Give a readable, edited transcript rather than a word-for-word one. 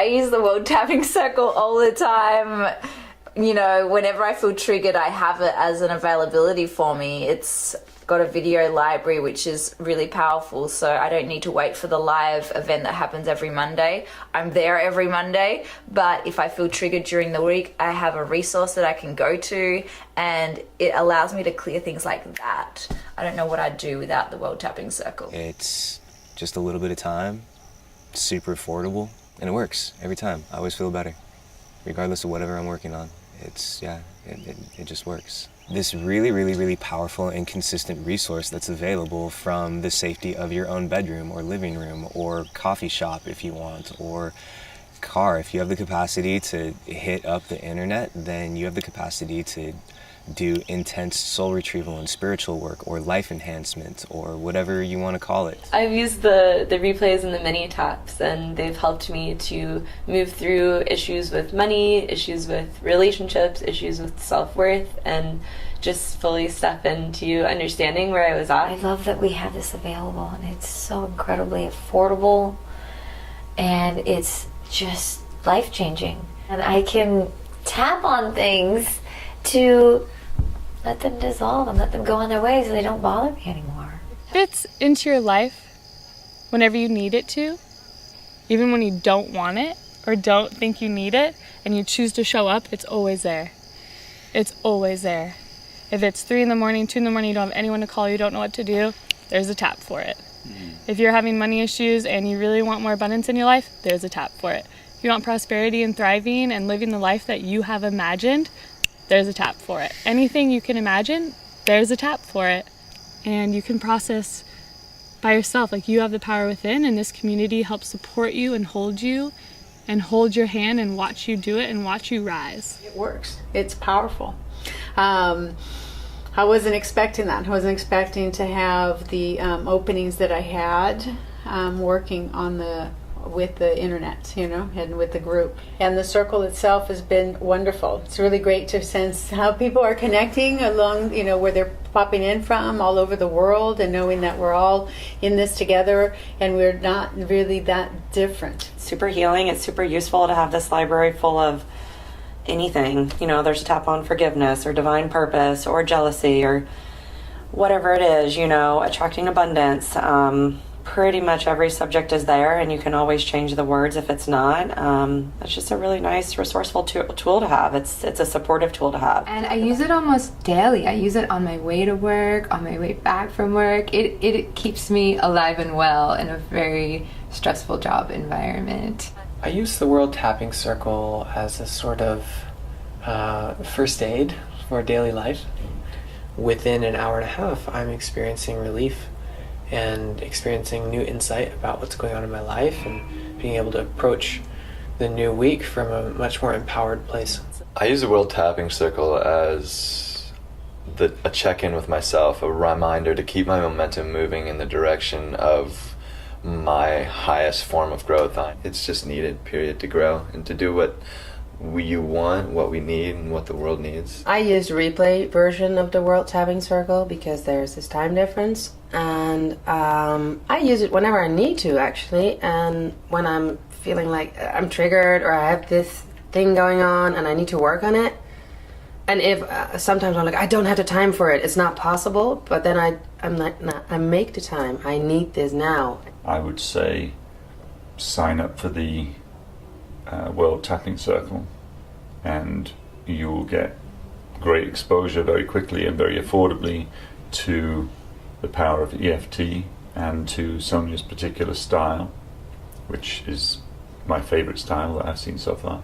I use the World Tapping Circle all the time. You know, whenever I feel triggered, I have it as an availability for me. It's got a video library, which is really powerful, so I don't need to wait for the live event that happens every Monday. I'm there every Monday, but if I feel triggered during the week, I have a resource that I can go to, and it allows me to clear things like that. I don't know what I'd do without the World Tapping Circle. It's just a little bit of time, super affordable, and it works every time. I always feel better, regardless of whatever I'm working on. It just works. This really powerful and consistent resource that's available from the safety of your own bedroom or living room or coffee shop if you want, or car. If you have the capacity to hit up the internet, then you have the capacity to do intense soul retrieval and spiritual work or life enhancement or whatever you want to call it. I've used the replays and the mini taps, and they've helped me to move through issues with money, issues with relationships, issues with self-worth, and just fully step into understanding where I was at. I love that we have this available, and it's so incredibly affordable, and it's just life-changing. And I can tap on things to let them dissolve and let them go on their way so they don't bother me anymore. It fits into your life whenever you need it to, even when you don't want it or don't think you need it, and you choose to show up, it's always there. It's always there. If it's 3 in the morning, 2 in the morning, you don't have anyone to call, you don't know what to do, there's a tap for it. If you're having money issues and you really want more abundance in your life, there's a tap for it. If you want prosperity and thriving and living the life that you have imagined, there's a tap for it. Anything you can imagine, there's a tap for it. And you can process by yourself. Like, you have the power within, and this community helps support you and hold your hand and watch you do it and watch you rise. It works. It's powerful. I wasn't expecting that. I wasn't expecting to have the openings that I had working on with the internet, you know, and with the group. And the circle itself has been wonderful. It's really great to sense how people are connecting along, you know, where they're popping in from all over the world, and knowing that we're all in this together and we're not really that different. Super healing. It's super useful to have this library full of anything. You know, there's a tap on forgiveness or divine purpose or jealousy or whatever it is, you know, attracting abundance. Pretty much every subject is there, and you can always change the words if it's not. It's just a really nice, resourceful tool to have. It's a supportive tool to have. And I use it almost daily. I use it on my way to work, on my way back from work. It keeps me alive and well in a very stressful job environment. I use the World Tapping Circle as a sort of first aid for daily life. Within an hour and a half, I'm experiencing relief and experiencing new insight about what's going on in my life, and being able to approach the new week from a much more empowered place. I use the World Tapping Circle as a check-in with myself, a reminder to keep my momentum moving in the direction of my highest form of growth. It's just needed, period, to grow and to do what you want, what we need, and what the world needs. I use a replay version of the World Tapping Circle because there's this time difference, and I use it whenever I need to, actually, and when I'm feeling like I'm triggered or I have this thing going on and I need to work on it. And if sometimes I'm like, I don't have the time for it, it's not possible, but then I'm like, nah, I make the time, I need this now. I would say sign up for the World Tapping Circle, and you will get great exposure very quickly and very affordably to the power of EFT and to Sonia's particular style, which is my favorite style that I've seen so far.